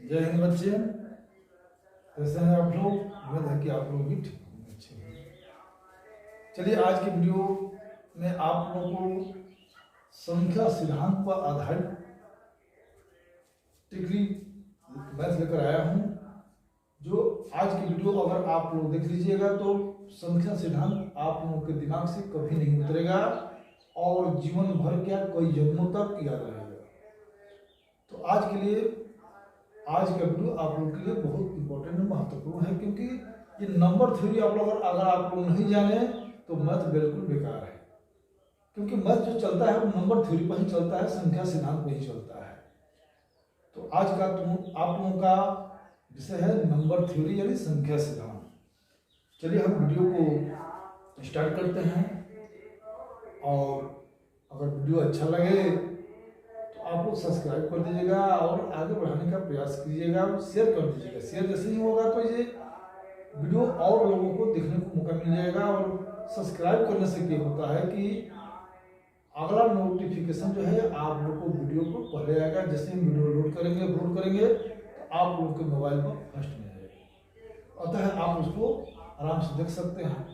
जय हिंद बच्चे, कैसे हैं आप लोग? उम्मीद है कि आप लोग भी ठीक होंगे, अच्छे होंगे। चलिए आज की वीडियो में आप लोगों को संख्या सिद्धांत पर आधारित टिकरी मैथ लेकर आया हूँ। जो आज की वीडियो अगर आप लोग देख लीजिएगा तो संख्या सिद्धांत आप लोगों के दिमाग से कभी नहीं उतरेगा और जीवन भर क्या कई जन्मों तक याद रहेगा। तो आज के लिए आज का वीडियो आप लोगों के लिए बहुत इंपॉर्टेंट और महत्वपूर्ण है, क्योंकि ये नंबर थ्योरी आप लोग अगर आप लोग नहीं जाने तो मैथ बिल्कुल बेकार है। क्योंकि मैथ जो चलता है वो नंबर थ्योरी पर ही चलता है, संख्या सिद्धांत पर ही चलता है। तो आज का आप लोगों का विषय है नंबर थ्योरी यानी संख्या सिद्धांत। चलिए हम वीडियो को स्टार्ट करते हैं, और अगर वीडियो अच्छा लगे आप लोग सब्सक्राइब कर दीजिएगा और आगे बढ़ाने का प्रयास कीजिएगा, शेयर कर दीजिएगा। शेयर जैसे ही होगा तो ये वीडियो और लोगों को देखने को मौका मिल जाएगा। और सब्सक्राइब करने से क्या होता है कि अगला नोटिफिकेशन जो है आप लोग को वीडियो को पहले आएगा। जैसे ही वीडियो लोड करेंगे तो आप लोग के मोबाइल पर फर्स्ट में आएगा, अतः आप उसको आराम से देख सकते हैं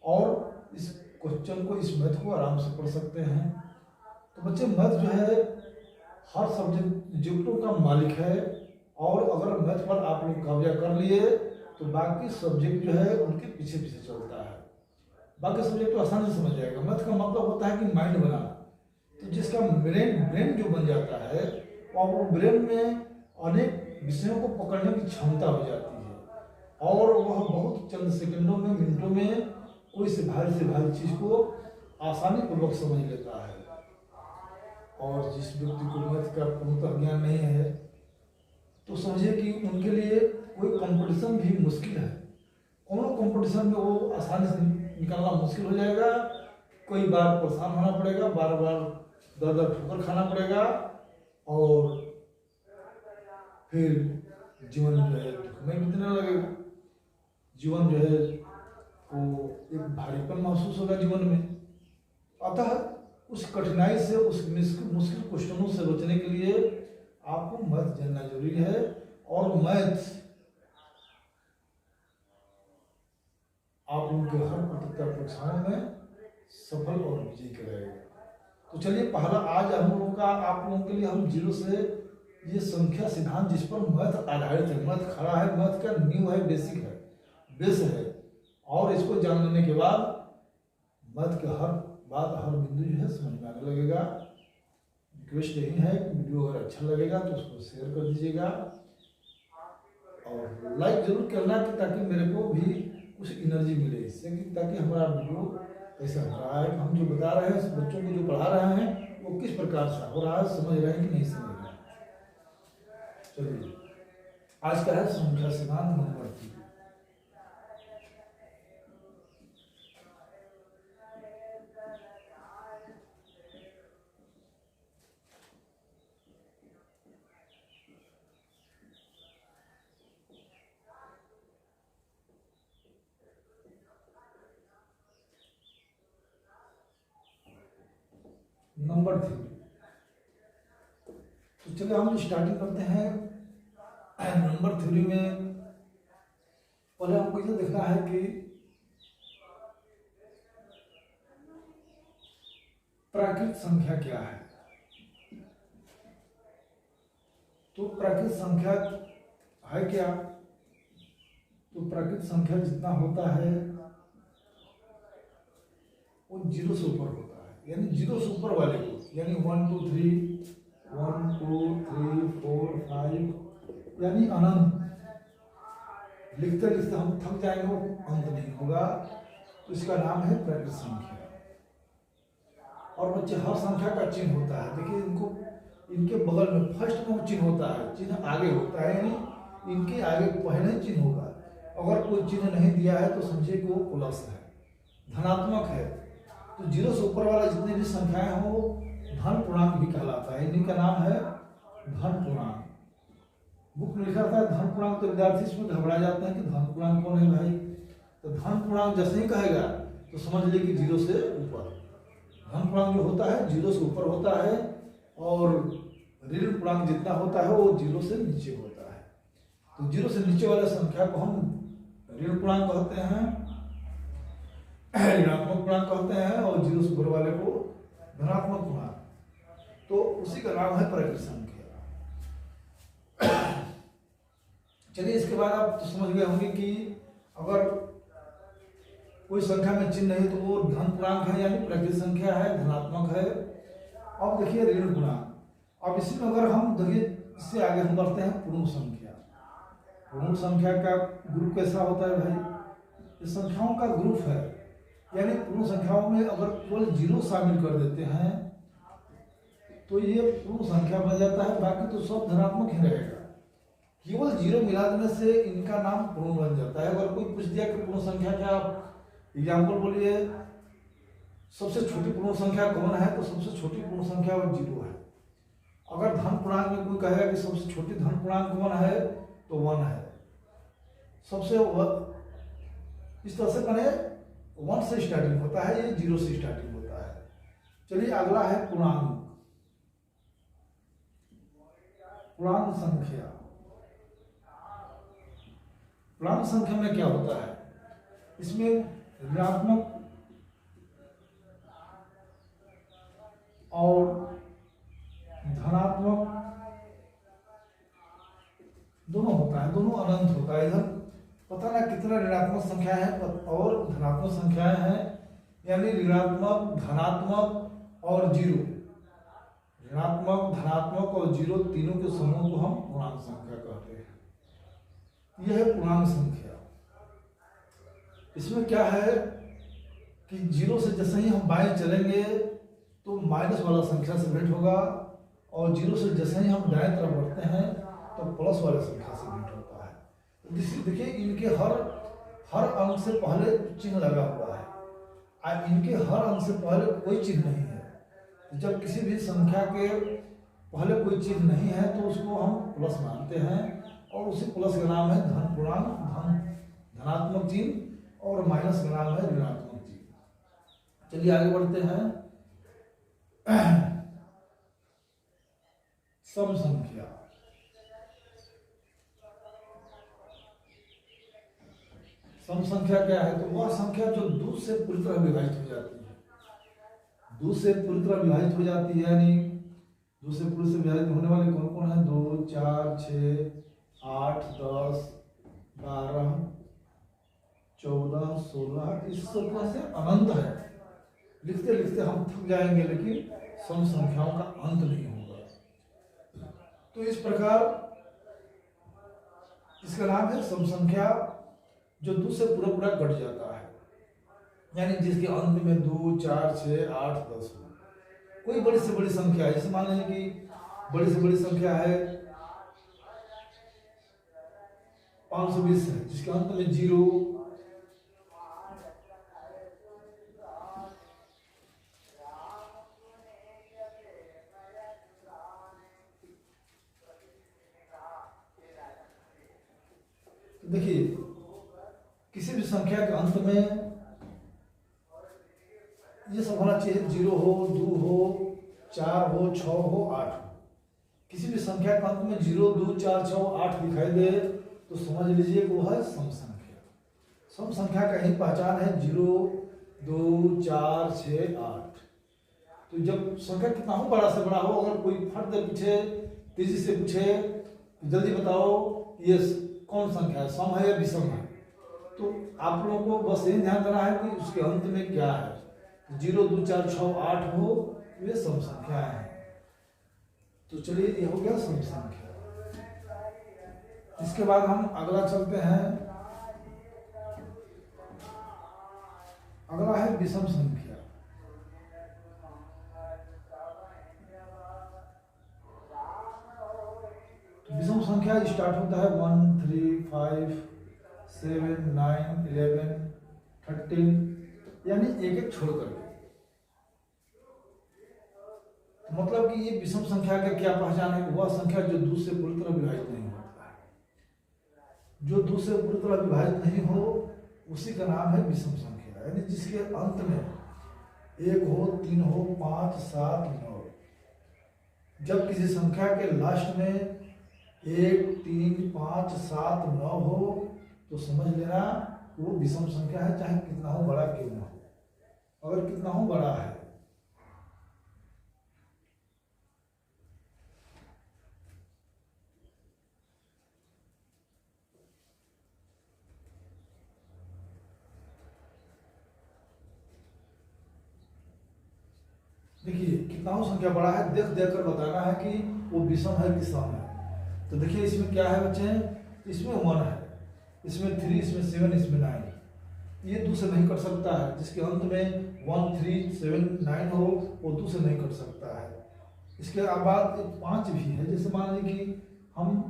और इस क्वेश्चन को, इस मैथ को आराम से पढ़ सकते हैं। तो बच्चे मैथ जो है हर सब्जेक्टों का मालिक है, और अगर मैथ पर आप लोग कब्जा कर लिए तो बाकी सब्जेक्ट जो है उनके पीछे पीछे चलता है। बाकी सब्जेक्ट तो आसानी से समझ जाएगा। मैथ का मतलब होता है कि माइंड बनाना। तो जिसका ब्रेन जो बन जाता है वो ब्रेन में अनेक विषयों को पकड़ने की क्षमता हो जाती है, और वह बहुत चंद सेकंडों में, मिनटों में कोई से भारी चीज को आसानी पूर्वक समझ लेता है। और जिस व्यक्ति को मैथ का पूर्णतः ज्ञान नहीं है तो समझिए कि उनके लिए कोई कंपटीशन भी मुश्किल है। कोनो कंपटीशन में वो आसानी से निकलना मुश्किल हो जाएगा। कई बार परेशान होना पड़ेगा, बार बार दर ठोकर खाना पड़ेगा, और फिर जीवन जो है दुख में बीतने लगेगा। जीवन जो है वो एक भारीपन महसूस होगा जीवन में। अतः उस कठिनाई से, उस मुश्किल क्वेश्चनों से बचने के लिए आपको मैथ जानना जरूरी है। और मैथ आप उनके हर प्रतियोगिता परीक्षाओं में सफल और विजयी करेगा। तो चलिए पहला आज हम लोगों का, आप लोगों के लिए हम जीरो से ये संख्या सिद्धांत जिस पर मैथ आधारित है, मैथ खड़ा है, मैथ का न्यू है, बेसिक है, बेस है। और इसको जान लेने के बाद मैथ के हर बात, हर बिंदु जो है समझ में आने लगेगा। रिक्वेस्ट यही है कि वीडियो अगर अच्छा लगेगा तो उसको शेयर कर दीजिएगा और लाइक जरूर करना, कि ताकि मेरे को भी कुछ एनर्जी मिले इससे, कि ताकि हमारा वीडियो कैसा हो रहा है, हम जो बता रहे हैं, बच्चों को जो पढ़ा रहे हैं वो किस प्रकार से हो रहा है, समझ रहे हैं कि नहीं समझ रहे हैं। चलिए आज का है संख्या सिद्धांत नंबर 3। नंबर 3। तो चलिए हम स्टार्टिंग करते हैं। नंबर थ्योरी में पहले हमको ये देखना है कि प्राकृत संख्या क्या है। तो प्राकृत संख्या है क्या? तो प्राकृत संख्या जितना होता है वो जीरो से ऊपर होता है, यानी जीरो से ऊपर वाले को, यानी 1 2 3 1 2 3 4 5 यानी अनंत। लिखते लिखते हम थक जाएंगे, वो अंत नहीं होगा। तो इसका नाम है प्राकृत संख्या। और बच्चे हर संख्या का चिन्ह होता है। देखिए इनके बगल में फर्स्ट में चिन्ह होता है, चिन्ह आगे होता है, यानी इनके आगे पहले चिन्ह होगा। अगर कोई चिन्ह नहीं दिया है तो समझिए कि वो प्लस है, धनात्मक है। तो जीरो से ऊपर वाला जितने भी संख्याएं हो वो धन पूर्णांक भी कहलाता है। इन्हीं का नाम है धन पूर्णांक। बुक में लिखा था धन पूर्णांक, तो विद्यार्थी इसमें घबरा जाते हैं कि धन पूर्णांक कौन है भाई। तो धन पूर्णांक जैसे ही कहेगा तो समझ लीजिए कि जीरो से ऊपर। धन पूर्णांक जो होता है जीरो से ऊपर होता है, और ऋण पूर्णांक जितना होता है वो जीरो से नीचे होता है। तो जीरो से नीचे वाले संख्या को हम ऋण पूर्णांक कहते हैं, ऋणात्मक पूर्णांक कहते हैं, और जीरो से ऊपर वाले को धनात्मक पूर्णांक। तो उसी का नाम है प्राकृत संख्या। चलिए, इसके बाद आप तो समझ गए होंगे कि अगर कोई संख्या में चिन्ह नहीं तो वो धन पूर्णांक है, यानी प्राकृत संख्या है, धनात्मक है। अब देखिए ऋण पूर्णांक। अब इसी में अगर हम देखिए, इससे आगे हम बढ़ते हैं पूर्ण संख्या। पूर्ण संख्या का ग्रुप कैसा होता है भाई? ये संख्याओं का ग्रुप है, यानी पूर्ण संख्याओं में अगर केवल जीरो शामिल कर देते हैं तो ये पूर्ण संख्या बन जाता है, बाकी तो सब धनात्मक ही रहेगा। केवल जीरो मिला देने से इनका नाम पूर्ण बन जाता है। अगर कोई पूछ दिया कि पूर्ण संख्या क्या, आप एग्जाम्पल बोलिए, सबसे छोटी पूर्ण संख्या कौन है, तो सबसे छोटी पूर्ण संख्या वो जीरो है। अगर धन पूर्णांक में कोई कहेगा कि सबसे छोटी धन पूर्णांक कौन है, तो 1 है। सबसे इस तरह से मैंने 1 से स्टार्टिंग होता है, ये 0 से स्टार्टिंग होता है। चलिए, अगला है पूर्णांक। पूर्णांक संख्या। पूर्णांक संख्या में क्या होता है? इसमें ऋणात्मक और धनात्मक दोनों होता है, दोनों अनंत होता है। इधर पता ना कितना ऋणात्मक संख्या है और धनात्मक संख्याएं हैं, यानी ऋणात्मक, धनात्मक और जीरो। ऋणात्मक, धनात्मक और जीरो तीनों के समूह को हम पूर्णांक संख्या कहते हैं। यह है पूर्णांक संख्या। इसमें क्या है कि जीरो से जैसे ही हम बाएं चलेंगे तो माइनस वाला संख्या से भेंट होगा, और जीरो से जैसे ही हम दाएं तरफ बढ़ते हैं तो प्लस वाले संख्या से भेंट होता है। तो देखिए, इनके हर अंक से पहले चिन्ह लगा हुआ है, इनके हर अंक से पहले कोई चिन्ह नहीं है। तो जब किसी भी संख्या के पहले कोई चिन्ह नहीं है तो उसको हम प्लस मानते हैं, और उसी प्लस का नाम है धन पूर्णांक, धनात्मक चिन्ह, और माइनस का नाम है ऋणात्मक चिन्ह। चलिए आगे बढ़ते हैं। सम संख्या। सम संख्या क्या है? तो वह संख्या जो 2 से पूरी तरह विभाजित हो जाती है। 2 से पूरी तरह विभाजित हो जाती है, यानी 2 से पूरी से विभाजित होने वाले कौन कौन है? 2, 4, 6, 8, 10, 12, 14, 16, इस सब से अनंत है। लिखते लिखते हम थक जाएंगे, लेकिन सम संख्याओं का अंत नहीं होगा। तो इस प्रकार इसका नाम है सम संख्या, जो 2 से पूरा पूरा कट जाता है, यानी जिसके अंत में 2, 4, 6, 8, 10 हो। कोई बड़ी से बड़ी संख्या है, जैसे मान लीजिए कि बड़ी से बड़ी संख्या है 520 है, जिसके अंत में 0, देखिए किसी भी संख्या के अंत में ये सब होना चाहिए, 0 हो, 2 हो, 4 हो, 6 हो, 8 हो। किसी भी संख्या के अंत में 0, 2, 4, 6, 8 दिखाई दे तो समझ लीजिए वो है सम संख्या। सम संख्या का ही पहचान है 0, 2, 4, 6, 8। तो जब संख्या कितना हो, बड़ा से बड़ा हो, अगर कोई फट दे पूछे, तेजी से पूछे, जल्दी बताओ ये कौन संख्या है, सम है या विषम है, तो आप लोगों को बस यही ध्यान देना है कि उसके अंत में क्या है। 0, 2, 4, 6, 8 हो, वे सम संख्या है। तो चलिए ये हो गया सम संख्या। इसके बाद हम अगला चलते हैं। अगला है विषम संख्या। विषम संख्या स्टार्ट होता है 1, 3, 5, 7, 9, 11, 13, यानी एक एक छोड़ करके। तो मतलब कि ये विषम संख्या का क्या पहचान है? वह संख्या जो 2 से पूरी तरह विभाजित नहीं होता है। जो 2 से पूरी तरह विभाजित नहीं हो उसी का नाम है विषम संख्या, यानी जिसके अंत में 1 हो, 3 हो, 5, 7, 9। जब किसी संख्या के लास्ट में 1 3 5 7 9 हो तो समझ लेना वो विषम संख्या है, चाहे कितना हो बड़ा क्यों ना हो। अगर कितना हो बड़ा है देखिए कितना हो संख्या बड़ा है, देख देख कर बताना है कि वो विषम है कि सम है। तो देखिए इसमें क्या है बच्चे, इसमें 1 है, इसमें 3, इसमें 7, इसमें 9। ये 2 से नहीं कट सकता है, जिसके अंत में 1 3 7 9 हो वो 2 से नहीं कट सकता है। इसके बाद 5 भी है, जैसे मान लीजिए कि हम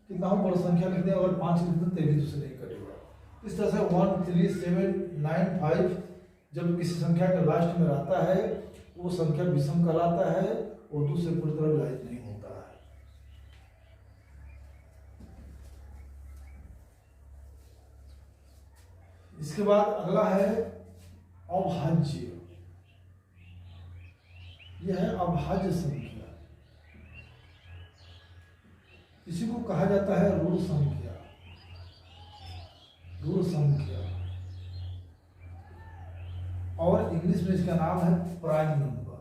कितना हो बड़ा संख्या लिखते हैं, अगर 5 लिखते हैं तो भी 2 से नहीं कटेगा। इस तरह से 1 3 7 9 5 जब किसी संख्या के लास्ट में रहता है वो संख्या विषम कहलाता है और 2 से पूरी तरह विभाजित नहीं होता है। इसके बाद अगला है अभाज्य। यह है अभाज्य संख्या, इसी को कहा जाता है ऋण संख्या। ऋण संख्या और इंग्लिश में इसका नाम है प्राइम नंबर।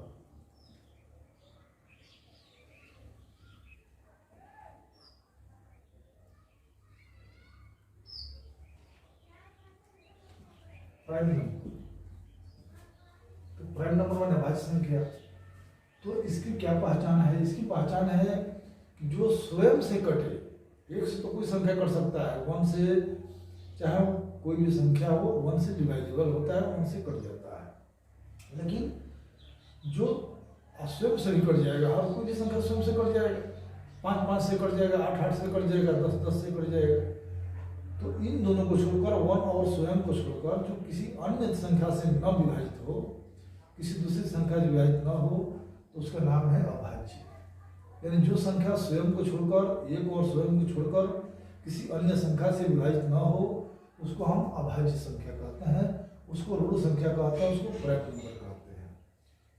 प्राइम नंबर तो प्राइम नंबर माने अभाज्य संख्या। तो इसकी क्या पहचान है, इसकी पहचान है कि जो स्वयं से कटे। एक से तो कोई संख्या कट सकता है, 1 से, चाहे कोई भी संख्या हो 1 से डिवाइजेबल होता है, 1 से कट जाता है। लेकिन जो स्वयं से भी कट जाएगा, हर कोई भी संख्या स्वयं से कट जाएगा, 5 5 से कट जाएगा, 8 8 से कट जाएगा, 10 10 से कट जाएगा। तो इन दोनों को छोड़कर 1 और स्वयं को छोड़कर जो किसी अन्य संख्या से न विभाजित हो, किसी दूसरी संख्या से विभाजित न हो, तो उसका नाम है अभाज्य। यानी जो संख्या स्वयं को छोड़कर, एक और स्वयं को छोड़कर किसी अन्य संख्या से विभाजित न हो, उसको हम अभाज्य संख्या कहते हैं। उसको ऋण संख्या कहते हैं, उसको प्राइम नंबर कहते हैं।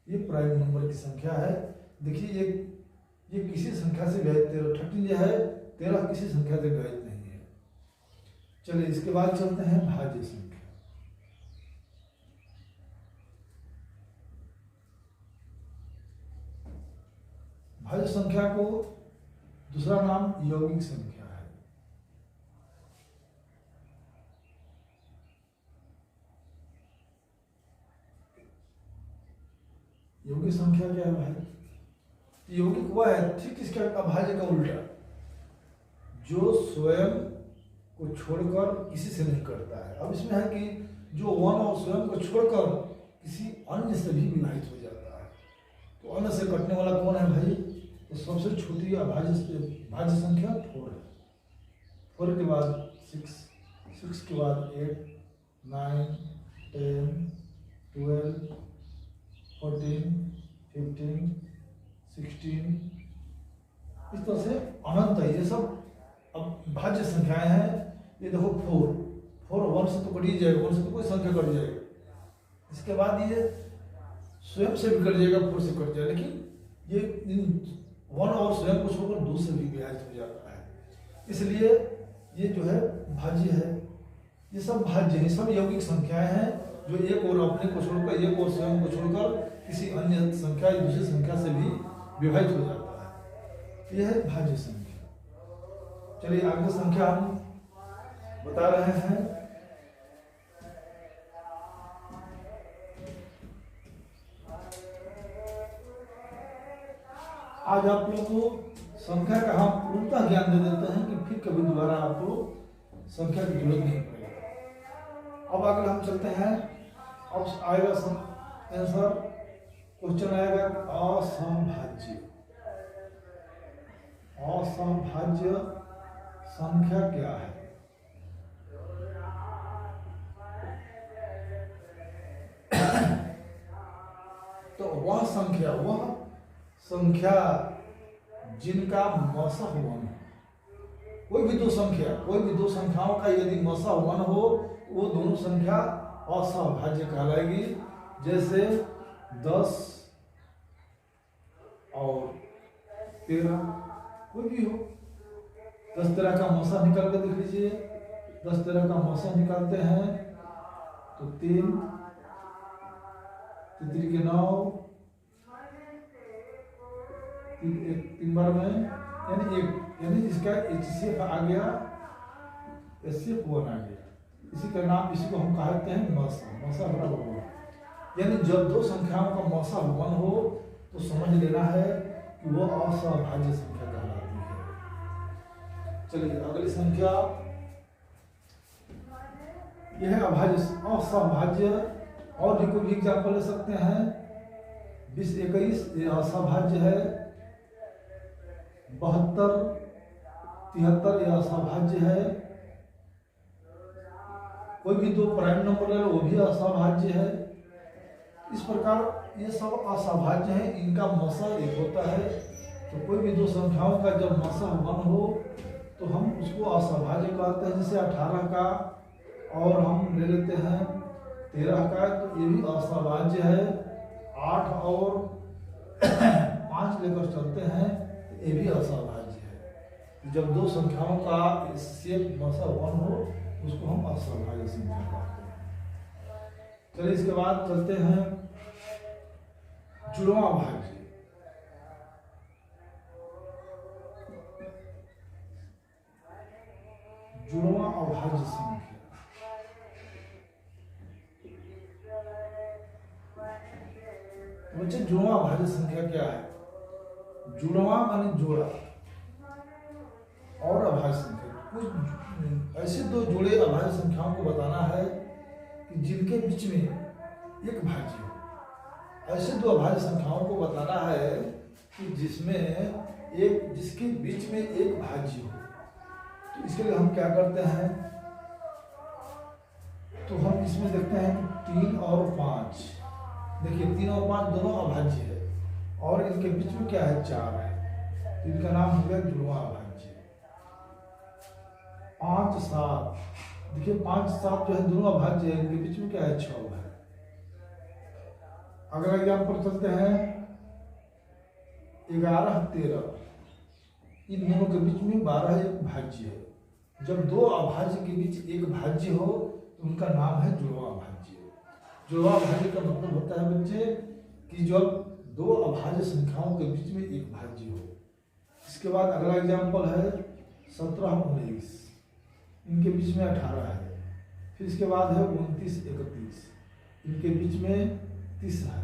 ये प्राइम नंबर की संख्या है। देखिए ये किसी संख्या से विभाजित 13 जो है 13 किसी संख्या से विभाजित नहीं है। चलिए इसके बाद चलते हैं भाज्य संख्या। भाज्य संख्या को दूसरा नाम यौगिक संख्या है। यौगिक संख्या क्या है भाई? यौगिक वह है, ठीक इसका अभाज्य का उल्टा, जो स्वयं को छोड़कर किसी से नहीं करता है। अब इसमें है कि जो 1 और स्वयं को छोड़कर किसी अन्य से भी विभाजित हो जाता है। तो अन्य से कटने वाला कौन है भाई? तो सबसे छोटी भाज्य संख्या 4 है। 4 के बाद 6, 6 के बाद 8 9 10 12 14 15 16, इस तरह से अनंत है। ये सब अब भाज्य संख्याएं हैं। ये देखो 4 1 से तो कट ही जाएगा, 1 से तो कोई संख्या कट जाएगा। इसके बाद ये स्वयं से भी कट जाएगा, 4 से कट जाएगा। लेकिन ये इन 1 और स्वयं को छोड़कर 2 से भी विभाजित हो जाता है। इसलिए ये जो है भाज्य है। ये सब भाज्य है, सब यौगिक संख्याएं हैं जो एक और अपने को छोड़कर, एक और स्वयं को छोड़कर किसी अन्य संख्या या दूसरी संख्या से भी विभाजित हो जाता है। यह है भाज्य संख्या। चलिए आगे संख्या हम बता रहे हैं। आज आप लोगों को संख्या का हम पूर्णतः ज्ञान दे देते हैं कि फिर कभी दोबारा आपको संख्या की जरूरत नहीं पड़ेगी। अब अगर हम चलते हैं, अब आएगा आंसर, क्वेश्चन आएगा असमभाज्य। असमभाज्य संख्या क्या है? तो वह संख्या जिनका मसह 1 है। कोई भी दो संख्याओं का यदि मसह 1 हो, वो दोनों संख्या असमभाज्य कहलाएगी। जैसे 10 और 13 कोई भी हो, 10 तरह का मौसा निकाल के देख लीजिए। 10 तरह का मौसा निकालते हैं तो 3 3 के 9, 3 बार में यानी 1, यानी इसका HCF आ गया, HCF1 आ गया। इसी का नाम, इसी को हम कहते हैं मौसा। मौसा बराबर 1। यानी जब दो संख्याओं का मौसा 1 हो तो समझ लेना है कि वो असहभाज्य संख्या कहलाती है। चलिए अगली संख्या, यह है अभाज्य, असहभाज्य। और भी कोई एग्जाम्पल ले सकते हैं। 20, 21 ये असहभाज्य है। 72, 73 ये असहभाज्य है। कोई भी दो प्राइम नंबर ले लो वो भी असहभाज्य है। इस प्रकार ये सब असहभाज्य है, इनका मौसा 1 होता है। तो कोई भी दो संख्याओं का जब मौसा 1 हो तो हम उसको असहभाज्य कहते हैं। जैसे 18 का और हम ले लेते हैं 13 का, तो ये भी असहभाज्य है। 8 और 5 लेकर चलते हैं तो ये भी असहभाज्य है। जब दो संख्याओं का इससे मौसा 1 हो उसको हम असहभाज्य संख्या कहते हैं। चलिए इसके बाद चलते हैं जुड़वां भाज्य। जुड़वां अभाज्य संख्या, बच्चे जुड़वां अभाज्य संख्या क्या है? जुड़वां माने जोड़ा और अभाज्य संख्या, कुछ ऐसे दो जुड़े अभाज्य संख्याओं को बताना है कि जिनके बीच में एक भाज्य हो। ऐसे दो अभाज्य संख्याओं को बताना है कि जिसके बीच में एक भाज्य हो। तो इसके लिए हम क्या करते हैं, तो हम इसमें देखते हैं कि 3 और 5, देखिए 3 और 5 दोनों अभाज्य है और इनके बीच में क्या है 4 है, तो इनका नाम हो गया जुड़वां अभाज्य। 5, 7, देखिए 5, 7 जो है दोनों अभाज्य है, इनके बीच में क्या है 6 है। अगला एग्जाम्पल चलते हैं 11, 13, इन दोनों के बीच में 12 एक भाज्य है। जब दो अभाज्य के बीच एक भाज्य हो तो उनका नाम है जुड़वां अभाज्य। जुड़वां अभाज्य का मतलब होता है बच्चे कि जब दो अभाज्य संख्याओं के बीच में एक भाज्य हो। इसके बाद अगला एग्जाम्पल है 17, 19, इनके बीच में 18 है। फिर इसके बाद है 29, 31, इनके बीच में 30 है।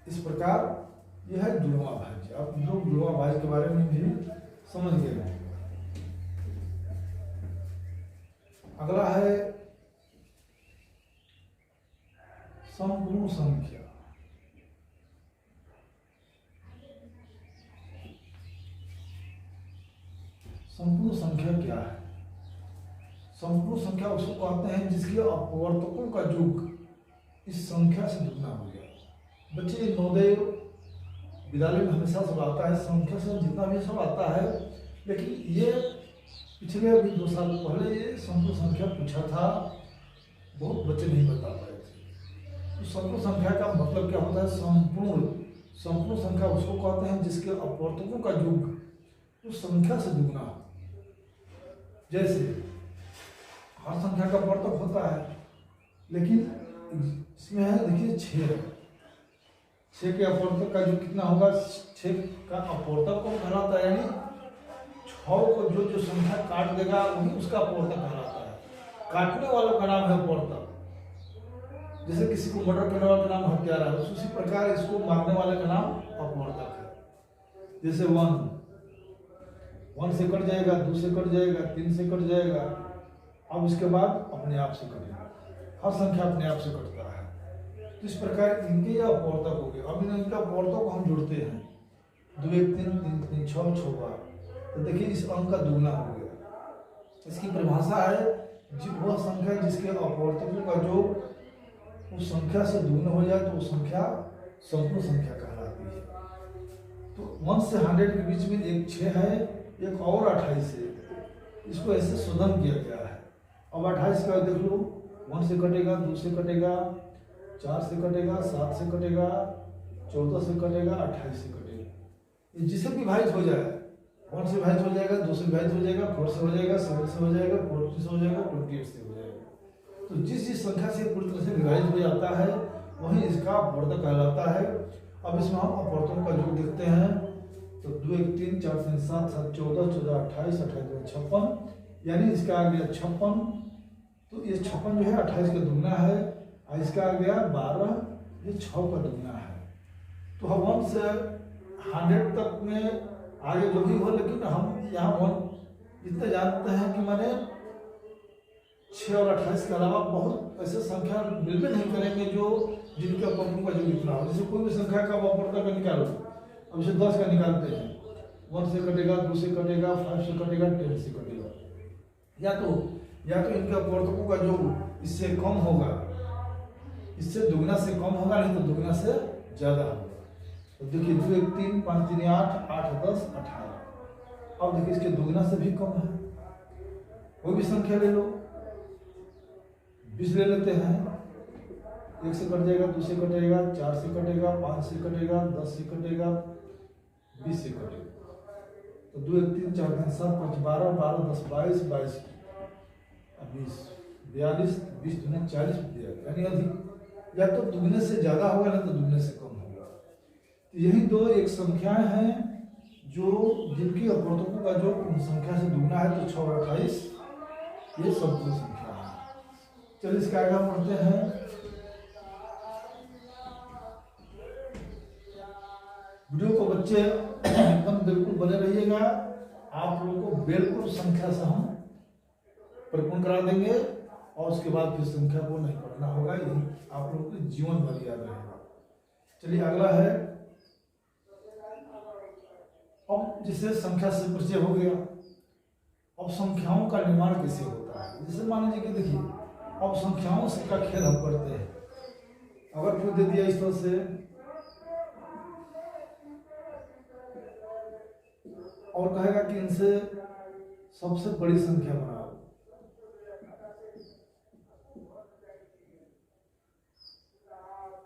इस प्रकार यह है जुड़वां अभाज्य। अब लोग जुड़वां अभाज्य के बारे में भी समझ गए हैं। अगला है संपूर्ण संख्या। संपूर्ण संख्या क्या है? संपूर्ण संख्या उसको कहते हैं जिसके अपवर्तकों का योग इस संख्या से दुगना हो गया। बच्चे नवोदय विद्यालय में हमेशा सब आता है, संख्या से जितना भी सब आता है, लेकिन ये पिछले अभी 2 साल पहले ये संपूर्ण संख्या पूछा था, बहुत बच्चे नहीं बता पाए थे। तो संपूर्ण संख्या का मतलब क्या होता है? संपूर्ण संख्या उसको कहते हैं जिसके अपवर्तकों का योग उस संख्या से दुगना हो। जैसे हर संख्या का अपवर्तक होता है, लेकिन इसमें है देखिए 6 के अपवर्तक का जो कितना होगा, 6 का अपवर्तक को कहलाता है, यानी 6 को जो संख्या काट देगा वही उसका अपवर्तक कहलाता है। काटने वालों का नाम है अपवर्तक। जैसे किसी को मर्डर करने वाले का नाम हत्यारा है, उसी प्रकार इसको मारने वाले का नाम अपवर्तक है। जैसे 1 से कट जाएगा, 2 से कट जाएगा, 3 से कट जाएगा, अब इसके बाद अपने आप से कटेगा। हर संख्या अपने आप से कटता है। तो इस प्रकार इनके यह अपवर्तक हो गए। अब इनका अपवर्तक को हम जोड़ते हैं, 2, 1, 3, 3, 3, 6 बार, तो देखिए इस अंक का दुगना हो गया। इसकी परिभाषा है वह संख्या जिसके अपवर्तकों का जो उस संख्या से दुगना हो जाए तो वो संख्या संपूर्ण संख्या कहलाती है। तो 1 से 100 के बीच में एक 6 है, एक और 28 है, इसको ऐसे शोधन किया गया है। अब 28 का देख लो, 1 से कटेगा, 2 से कटेगा, 4 से कटेगा, 7 से कटेगा, 14 से कटेगा, 28 से कटेगा। ये जिसे विभाजित हो जाए, 1 से विभाजित हो जाएगा, 2 से विभाजित हो जाएगा, 4 से हो जाएगा, 7 से हो जाएगा, 14 से हो जाएगा, 28 से हो जाएगा। तो जिस जिस संख्या से पूरी तरह से विभाजित हो जाता है वही इसका अपवर्तक कहलाता है। अब इसमें हम अपवर्तकों का योग देखते हैं। तो 2 1 3 4 3 7 7 14 14 28 28 56, यानी इसका आ गया 56। तो ये 56 जो है 28 का दुगना है, और इसका आ गया 12, ये 6 का दुगना है। तो हम 1 से 100 तक में आगे जो भी हो, लेकिन हम यहाँ 1 इतना जानते हैं कि मैंने 6 और 28 के अलावा बहुत ऐसे संख्या मिल भी नहीं करेंगे जो जिनके अपवर्तकों का योग इतना हो। जैसे कोई भी संख्या का अपवर्तक का निकालो, अब जैसे 10 का निकालते हैं, 1 से कटेगा, 2 से कटेगा, 5 से कटेगा, 10 से कटेगा। या तो इनके अपवर्तकों का योग इससे कम होगा, इससे दुगना से कम होगा, नहीं तो दुगना से ज्यादा होगा। तो देखिए 2 1 3 5 3 8 8 10 18। अब देखिए इसके दुगना से भी कम है, कोई भी संख्या ले लो, 20 ले लेते हैं, 1 से कट जाएगा, 2 से कटेगा, 4 से कटेगा, 5 से कटेगा, 10 से कटेगा, 20 से कटेगा। तो 2 1 3 4 5 7 5 12 12 10 22 22 20 42 20 दुना 40, यानी अधिक, या तो दुगने से ज्यादा होगा, नहीं तो दुगने से कम होगा। तो यही दो एक संख्याएं हैं जो जिनकी अपवर्तकों का जो उन संख्या से दुगना है। तो 6 और 28 ये सब दो संख्या है। चलिए इसके आगे हम पढ़ते हैं। वीडियो को बच्चे एकदम बिल्कुल बने रहिएगा, आप लोगों को बिल्कुल संख्या से हम परिपूर्ण करा देंगे, और उसके बाद फिर संख्या को नहीं पढ़ना होगा, यही आप लोगों के जीवन भर याद रहेगा। चलिए अगला है, अब जिससे संख्या से परिचय हो गया, अब संख्याओं का निर्माण कैसे होता है। जैसे मान लीजिए कि देखिए, अब संख्याओं से का खेल हम करते हैं। अगर फिर दे दिया इस तरह से, और कहेगा कि इनसे सबसे बड़ी संख्या बनाओ,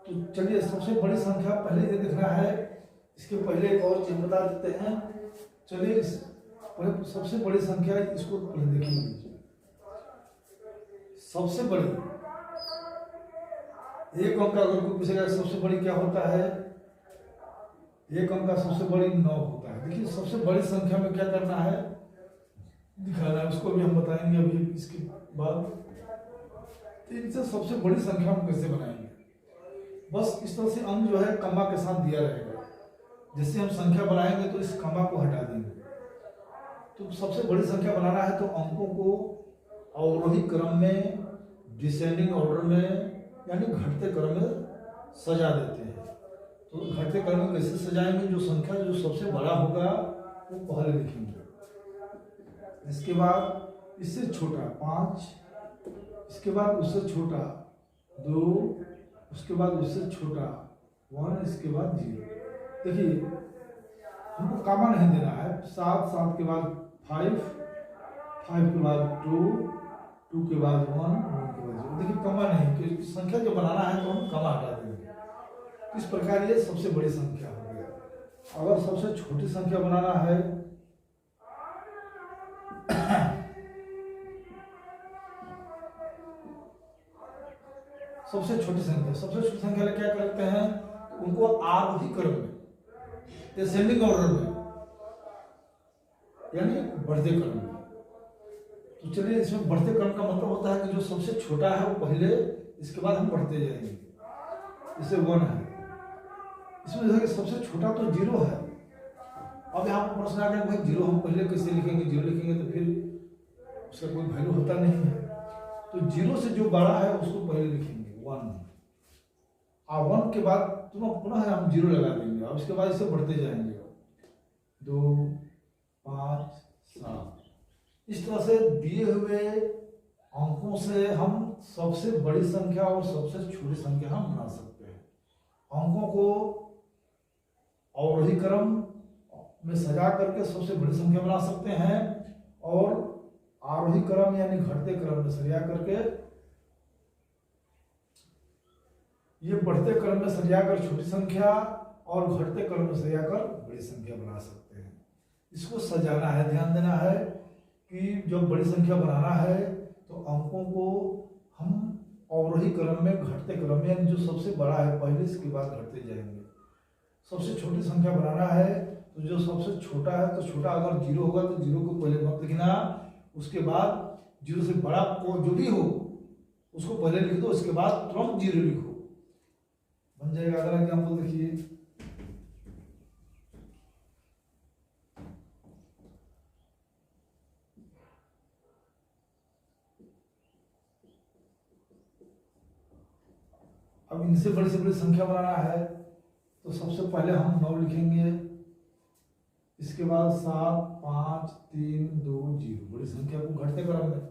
तो चलिए सबसे बड़ी संख्या पहले ये देखना है। इसके पहले एक और चीज बता देते हैं। चलिए पहले सबसे बड़ी संख्या इसको पहले देखेंगे। सबसे बड़ी एक अंक, अगर कोई पूछेगा सबसे बड़ी क्या होता है, एक अंक का सबसे बड़ी 9 होता है। देखिए सबसे बड़ी संख्या में क्या करना है, दिखाना है, उसको भी हम बताएंगे अभी इसके बाद। इनसे सबसे बड़ी संख्या हम कैसे बनाएंगे, बस इस तरह से अंक जो है कमा के साथ दिया रहेगा। जैसे हम संख्या बनाएंगे तो इस कमा को हटा देंगे। तो सबसे बड़ी संख्या बनाना है तो अंकों को अवरोही क्रम में, डिसेंडिंग ऑर्डर में, यानी घटते क्रम में सजा देते हैं। तो घटते क्रम में कैसे सजाएंगे, जो संख्या जो सबसे बड़ा होगा वो पहले लिखेंगे, इसके बाद इससे छोटा 5, इसके बाद उससे छोटा 2, उसके बाद उससे छोटा 1, इसके बाद 0। देखिए हमको कामा नहीं देना है। 7 7 के बाद 5, 5 के बाद 2, 2 के बाद 1, 1 के बाद 0। देखिए कमा नहीं, क्योंकि संख्या जो बनाना है तो हम कमा हटा देंगे। इस प्रकार ये सबसे बड़ी संख्या हो गया। अगर सबसे छोटी संख्या बनाना है सबसे छोटी संख्या क्या करते हैं, उनको आरोही क्रम में, डिसेंडिंग ऑर्डर में, यानी बढ़ते क्रम में। तो चलिए इसमें बढ़ते क्रम का मतलब होता है कि जो सबसे छोटा है वो पहले, इसके बाद हम बढ़ते जाएंगे। जैसे 1 है, इसमें देखिए सबसे छोटा तो 0 है। अब यहाँ पर प्रश्न आ गया भाई 0 हम पहले कैसे लिखेंगे, 0 लिखेंगे तो फिर उसका कोई वैल्यू होता नहीं है। तो 0 से जो बड़ा है उसको पहले लिखेंगे 1, और 1 के बाद पुनः हम 0 लगा देंगे, और उसके बाद इसे बढ़ते जाएंगे 2 5 7। इस तरह से दिए हुए अंकों से हम सबसे बड़ी संख्या और सबसे छोटी संख्या हम बना सकते हैं। अंकों को अवरोही क्रम में सजा करके सबसे बड़ी संख्या बना सकते हैं, और आरोही क्रम यानी घटते क्रम में सजा करके, ये बढ़ते क्रम में सजाकर छोटी संख्या और घटते क्रम में सजाकर बड़ी संख्या बना सकते हैं। इसको सजाना है, ध्यान देना है कि जब बड़ी संख्या बनाना है तो अंकों को हम अवरोही क्रम में, घटते क्रम में, यानी जो सबसे बड़ा है पहले, इसके बाद घटते जाएंगे। सबसे छोटी संख्या बनाना है तो जो सबसे छोटा है, तो छोटा अगर 0 होगा तो 0 को पहले मत लिखना, उसके बाद 0 से बड़ा को जो भी हो उसको पहले लिख दो, उसके बाद तुरंत 0 लिखो, बन जाएगा। अगला एग्जाम्पल देखिए, अब इनसे बड़ी से बड़ी संख्या बनाना है तो सबसे पहले हम 9 लिखेंगे, इसके बाद 7, 5, 3, 2, 0, बड़ी संख्या को घटते क्रम में।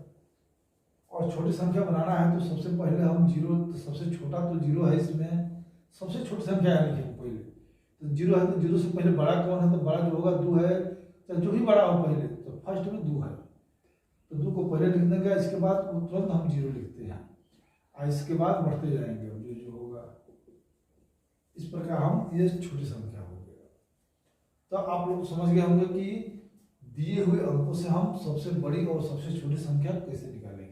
और छोटी संख्या बनाना है तो सबसे पहले हम 0, तो सबसे छोटा तो 0 है, इसमें सबसे छोटी संख्या है लिखेंगे पहले, तो 0 है तो 0 से पहले बड़ा कौन है, तो बड़ा जो होगा 2 है, तो जो भी बड़ा हो पहले, तो फर्स्ट में 2 है, तो 2 को पहले लिख देंगे, इसके बाद तुरंत हम 0 लिखते हैं, और इसके बाद बढ़ते जाएंगे जो होगा। इस प्रकार हम, ये छोटी संख्या हो गया। तो आप लोग समझ गए होंगे कि दिए हुए अंकों से हम सबसे बड़ी और सबसे छोटी संख्या कैसे निकालेंगे।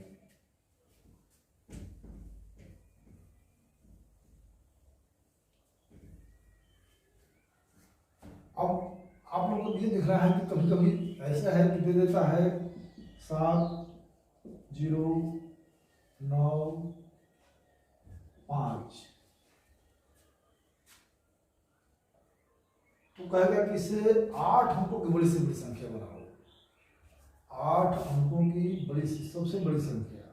अब आप लोगों को ये दिख रहा है कि कभी कभी ऐसा है कि दे देता है 7, 0, 9, 5, तो कहेगा कि इसे 8 अंकों की बड़ी से बड़ी संख्या बनाओ। 8 अंकों की बड़ी से सबसे बड़ी संख्या,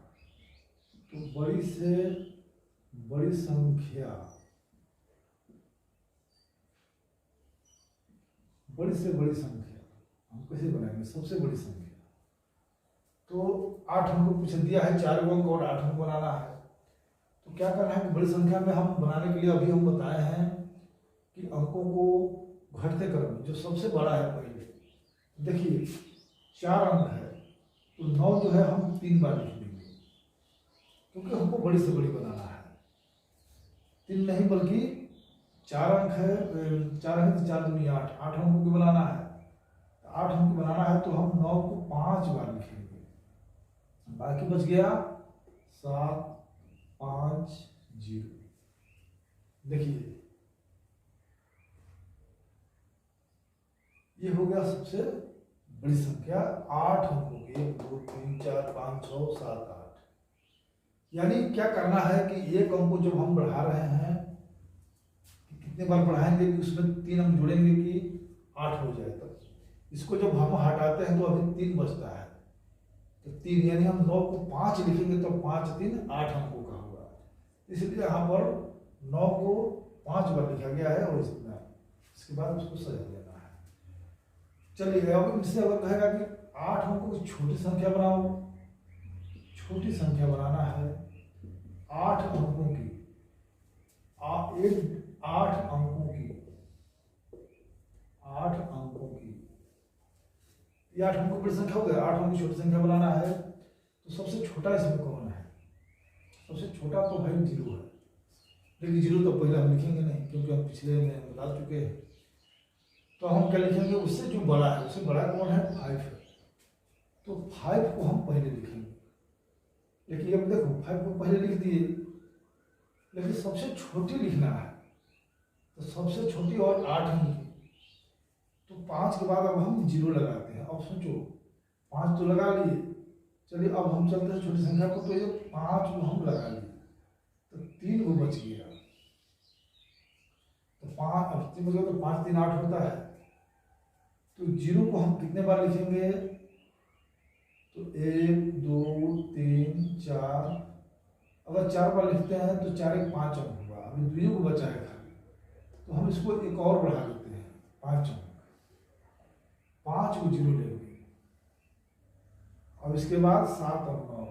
तो बड़ी से बड़ी संख्या, बड़ी से बड़ी संख्या हम कैसे बनाएंगे, सबसे बड़ी संख्या। तो 8 हमको कुछ दिया है, 4 अंक और 8 अंक बनाना है, तो क्या करना है कि बड़ी संख्या में हम बनाने के लिए अभी हम बताए हैं कि अंकों को घटते क्रम में, जो सबसे बड़ा है पहले, देखिए 4 अंक है तो 9 जो है हम 3 बार लिख देंगे, क्योंकि हमको बड़ी से बड़ी बनाना है। 3 नहीं बल्कि 4 अंक है, 4 है तो 4 दूनी 8, 8 अंकों की बनाना है। 8 अंक बनाना है तो हम 9 को 5 बार लिखेंगे, बाकी बच गया 7, 5, 0। देखिए ये हो गया सबसे बड़ी संख्या 8 अंकों की, 1, 2, 3, 4, 5, 6, 7, 8। यानी क्या करना है कि एक अंक को जब हम बढ़ा रहे हैं, कितने बार बढ़ाएंगे कि उसमें 3 अंक जोड़ेंगे कि 8 हो जाए, तब इसको जब हम हटाते हैं तो अभी 3 बचता है, तो 3 यानी हम 9 को 5 लिखेंगे तो 5, 3, 8 अंकों का होगा। इसलिए यहाँ पर 9 को 5 बार लिखा गया है और इसके बाद उसको सजा देना है। चलिए अब इससे अगर कहेगा कि 8 अंकों की छोटी संख्या बनाओ, छोटी संख्या बनाना है 8 अंकों की, 8 अंकों की, 8 अंकों की, ये 8 अंकों की संख्या हो गया। 8 अंकों की छोटी संख्या बनाना है तो सबसे छोटा इसमें कौन है, सबसे छोटा तो भाई 0 है, लेकिन 0 तो पहले हम लिखेंगे नहीं क्योंकि हम पिछले में बता चुके हैं। तो हम क्या लिखेंगे, उससे जो बड़ा है, उससे बड़ा कौन है, 5 है, तो 5 को हम पहले लिखेंगे। लेकिन अब देखो 5 को पहले लिख दिए, लेकिन सबसे छोटी लिखना है, तो सबसे छोटी और 8 अंक की, तो 5 के बाद अब हम 0 लगाते हैं। अब सोचो 5 तो लगा लिए, चलिए अब हम चलते हैं छोटी संख्या को, तो ये 5 को हम लगा लिए तो 3 को बच गया, तो 5 अब 3 बच गया तो 5, 3, 8 होता है। तो 0 को हम कितने बार लिखेंगे, तो 1, 2, 3, 4, अगर 4 बार लिखते हैं तो 4, 1, 5 अंक हुआ, अभी 2 को बचा है खाली, तो हम इसको एक और बढ़ा देते हैं 5 अंक, 5 को 0 लेंगे। अब इसके बाद 7 और 9,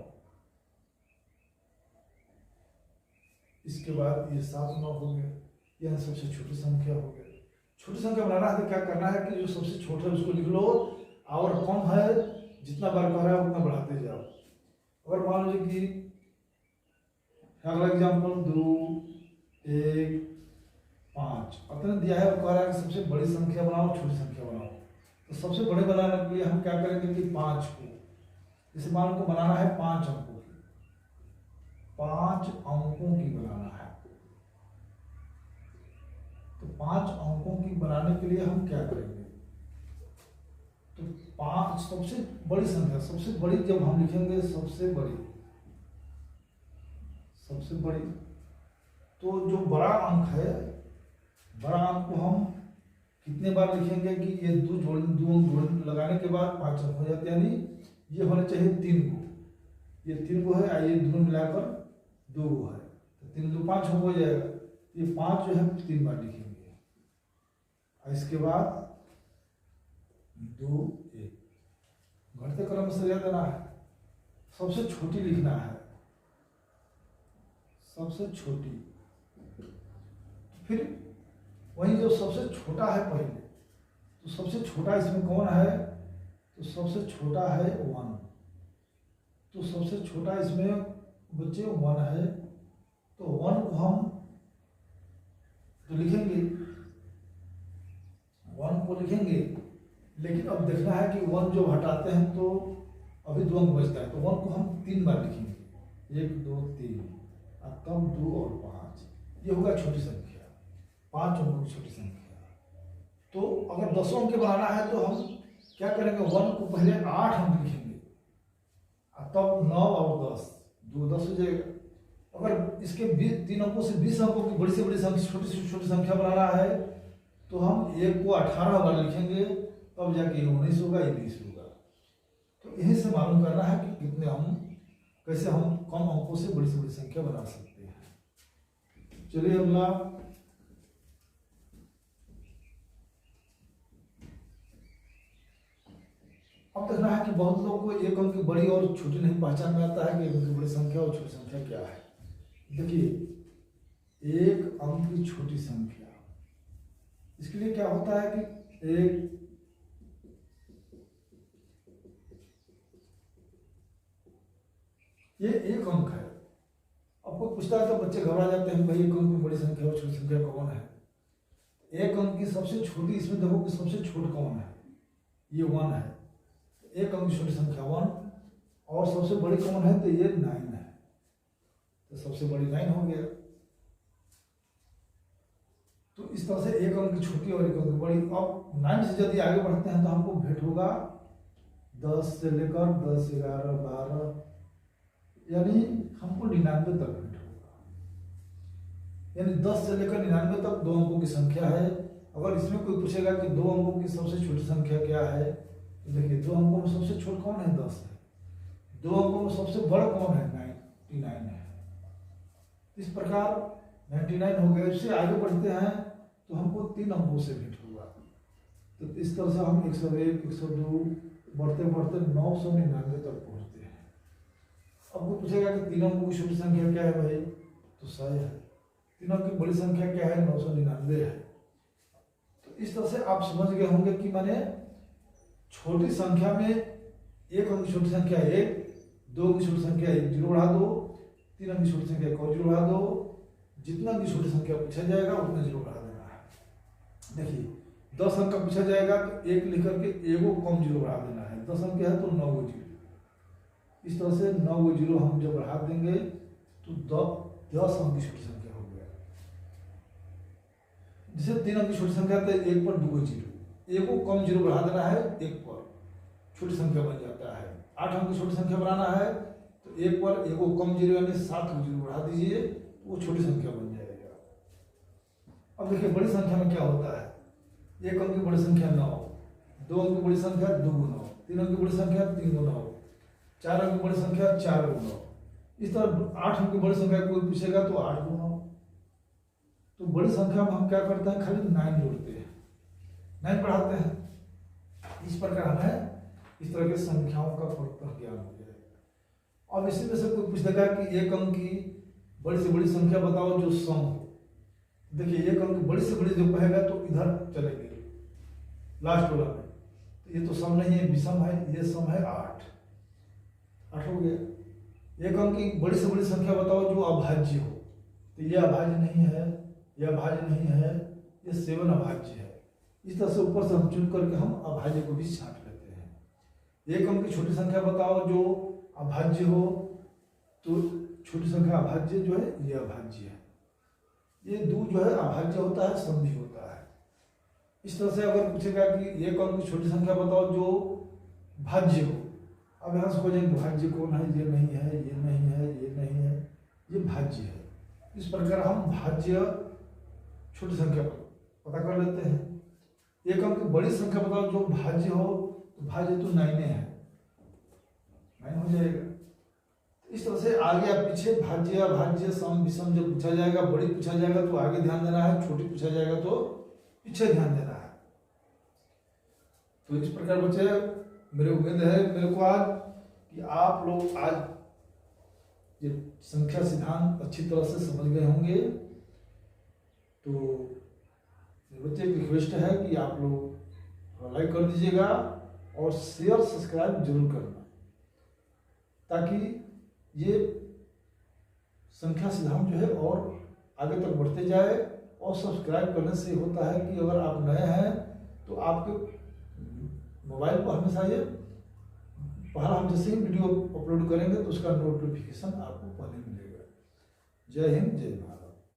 इसके बाद ये 7, 9 हो गए, यह सबसे छोटी संख्या हो गई। छोटी संख्या बनाना है तो क्या करना है कि जो सबसे छोटा है उसको लिख लो, और कम है जितना बार कह रहा है उतना बढ़ाते जाओ। अगर मान लीजिए कि अगला एग्जाम्पल 2, 1, 5 अपने दिया है और कह रहा है कि सबसे बड़ी संख्या बनाओ छोटी संख्या बनाओ। तो सबसे बड़े बनाने के लिए हम क्या करेंगे कि 5 को, इस मान को बनाना है 5 अंकों की, 5 अंकों की बनाना है। तो 5 अंकों की बनाने के लिए हम क्या करेंगे, तो 5 सबसे बड़ी संख्या, सबसे बड़ी जब हम लिखेंगे सबसे बड़ी, तो जो बड़ा अंक है, बड़ा अंक को हम कितने बार लिखेंगे कि ये दो अंक लगाने के बाद 5 अंक हो जाते हैं, यानी ये होने चाहिए 3 को, ये 3 को है, ये दोनों मिलाकर 2 को है, तो 3 2 5 हो जाएगा। ये 5 जो है 3 बार लिखेंगे, और इसके बाद 2 1 घटते क्रम से याद देना है। सबसे छोटी लिखना है, सबसे छोटी, फिर वही जो सबसे छोटा है पहले, तो सबसे छोटा इसमें कौन है, तो सबसे छोटा है 1, तो सबसे छोटा इसमें बच्चे 1 है, तो 1 को हम तो लिखेंगे, 1 को लिखेंगे, लेकिन अब देखना है कि 1 जो हटाते हैं तो अभी 2 अंक बचता है, तो 1 को हम 3 बार लिखेंगे, 1 2 3, और तब 2 और 5, ये होगा छोटी संख्या, 5 अंकों की छोटी संख्या। तो अगर 10 अंक के बनाना है तो हम क्या करेंगे, 1 को पहले 8 अंक लिखेंगे, तब 9 और 10, 2 10 हो जाएगा। अगर इसके 3 अंकों से 20 अंकों की बड़ी से बड़ी संख्या, छोटी से छोटी संख्या बनाना है, तो हम 1 को 18 बार लिखेंगे, तब जाके 19 होगा, 20 होगा। तो यहीं से मालूम करना है कि कितने हम, कैसे हम कम अंकों से बड़ी संख्या बना सकते हैं। चलिए अगला, अब देखना है कि बहुत लोगों को एक अंक की बड़ी और छोटी नहीं पहचान में आता है कि एक अंक की बड़ी संख्या और छोटी संख्या क्या है। देखिए, एक अंक की छोटी संख्या, इसके लिए क्या होता है कि ये एक अंक है। आपको पूछता है तो बच्चे घबरा जाते हैं, भाई एक अंक की बड़ी संख्या और छोटी संख्या कौन है। एक अंक की सबसे छोटी, इसमें देखो कि सबसे छोटा कौन है, ये 1 है, एक अंक की छोटी संख्या 1, और सबसे बड़ी कौन है, तो ये 9 है, तो सबसे बड़ी 9 हो गया। तो इस तरह से एक अंक की छोटी और एक अंक की बड़ी। अब 9 से यदि आगे बढ़ते हैं तो हमको भेंट होगा 10 से लेकर 10 11 12, यानी हमको 99 तक भेंट होगा, यानी 10 से लेकर 99 तक 2 अंकों की संख्या है। अगर इसमें कोई पूछेगा कि 2 अंकों की सबसे छोटी संख्या क्या है, तो देखिए 2 अंकों में सबसे छोटा कौन है, 10 है, 2 अंकों में सबसे बड़ा कौन है, 99 है। इस प्रकार 99 हो गए। इससे आगे बढ़ते हैं तो हमको 3 अंकों से भेंट होगा, तो इस तरह से हम 101 102 बढ़ते बढ़ते 999 तक पहुंचते हैं। अब कोई पूछेगा कि 3 अंकों की छोटी संख्या क्या है भाई, तो 100 है। 3 अंक की बड़ी संख्या क्या है, 999 है। तो इस तरह से आप समझ गए होंगे कि माने छोटी संख्या में एक अंक की छोटी संख्या 1, 2 अंक की छोटी संख्या 1 जीरो बढ़ा दो, 3 अंक की छोटी संख्या 1 और जीरो बढ़ा दो, जितना की छोटी संख्या पूछा जाएगा उतना जीरो बढ़ा देना है। देखिए 10 अंक का पूछा जाएगा तो 1 लिख करके 1 को कम जीरो बढ़ा देना है, 10 अंक है तो 9 जीरो। इस तरह से 9 जीरो हम जब बढ़ा देंगे तो 10 अंक की छोटी संख्या हो गया। जैसे 3 अंक की छोटी संख्या तो 1 पर 2 जीरो, 1 को कम जीरो बढ़ा देना है 1 पर, छोटी संख्या बन जाता है। 8 अंक की छोटी संख्या बनाना है तो 1 पर 1 को कम जीरो यानी 7 को जीरो बढ़ा दीजिए, वो छोटी संख्या बन जाएगा। अब देखिए बड़ी संख्या में क्या होता है, 1 अंक की बड़ी संख्या 9, 2 अंक की बड़ी संख्या 2 9, 3 अंक की बड़ी संख्या 3 9, 4 अंक की बड़ी संख्या 4 9। इस तरह 8 अंक की बड़ी संख्या कोई पूछेगा तो 8 9। तो बड़ी संख्या में हम क्या करते हैं, खाली 9 जोड़ते हैं, 9 बढ़ाते हैं। इस प्रकार हमें इस तरह के संख्याओं का फर्क ज्ञान हो जाएगा। अब इसी में से कोई पूछ देगा कि एक अंक की बड़ी से बड़ी संख्या बताओ जो सम हो। देखिए एक अंक बड़ी से बड़ी जो कहेगा तो इधर चलेंगे लास्ट वाला में, तो ये तो सम नहीं है, विषम है, ये सम है 8 हो गया। एक अंक की बड़ी से बड़ी संख्या बताओ जो अभाज्य हो, तो ये अभाज्य नहीं है, यह अभाज्य नहीं है, ये 7 अभाज्य है। इस तरह से ऊपर से हम चुन करके हम अभाज्य को भी छांट लेते हैं। एक अंक की छोटी संख्या बताओ जो अभाज्य हो, तो छोटी संख्या अभाज्य जो है ये अभाज्य है। ये 2 जो है अभाज्य होता है, सम भी होता है। इस तरह से अगर पूछेगा कि एक अंक की छोटी संख्या बताओ जो भाज्य हो, अब यहाँ से हो जाएंगे भाज्य कौन है, ये नहीं है, ये नहीं है, ये नहीं है, ये भाज्य है। इस प्रकार हम भाज्य छोटी संख्या पता कर लेते हैं। एक अंक की बड़ी संख्या बताओ जो भाज्य हो, तो भाज्य तो 9 है, 9 हो जाएगा। इस तरह से आगे या पीछे भाज्य अभाज्य सम विषम जब पूछा जाएगा, बड़ी पूछा जाएगा तो आगे ध्यान देना है, छोटी पूछा जाएगा तो पीछे ध्यान देना है। तो इस प्रकार बच्चे मेरे उम्मीद है मेरे को आज कि आप लोग आज ये संख्या सिद्धांत अच्छी तरह से समझ गए होंगे। तो बच्चे की रिक्वेस्ट है कि आप लोग लाइक कर दीजिएगा और शेयर सब्सक्राइब जरूर करना, ताकि ये संख्या सिद्धांत जो है और आगे तक बढ़ते जाए। और सब्सक्राइब करने से होता है कि अगर आप नए हैं तो आपके मोबाइल पर हमेशा ये पहला हम जैसे ही वीडियो अपलोड करेंगे तो उसका नोटिफिकेशन आपको पहले मिलेगा। जय हिंद, जय भारत।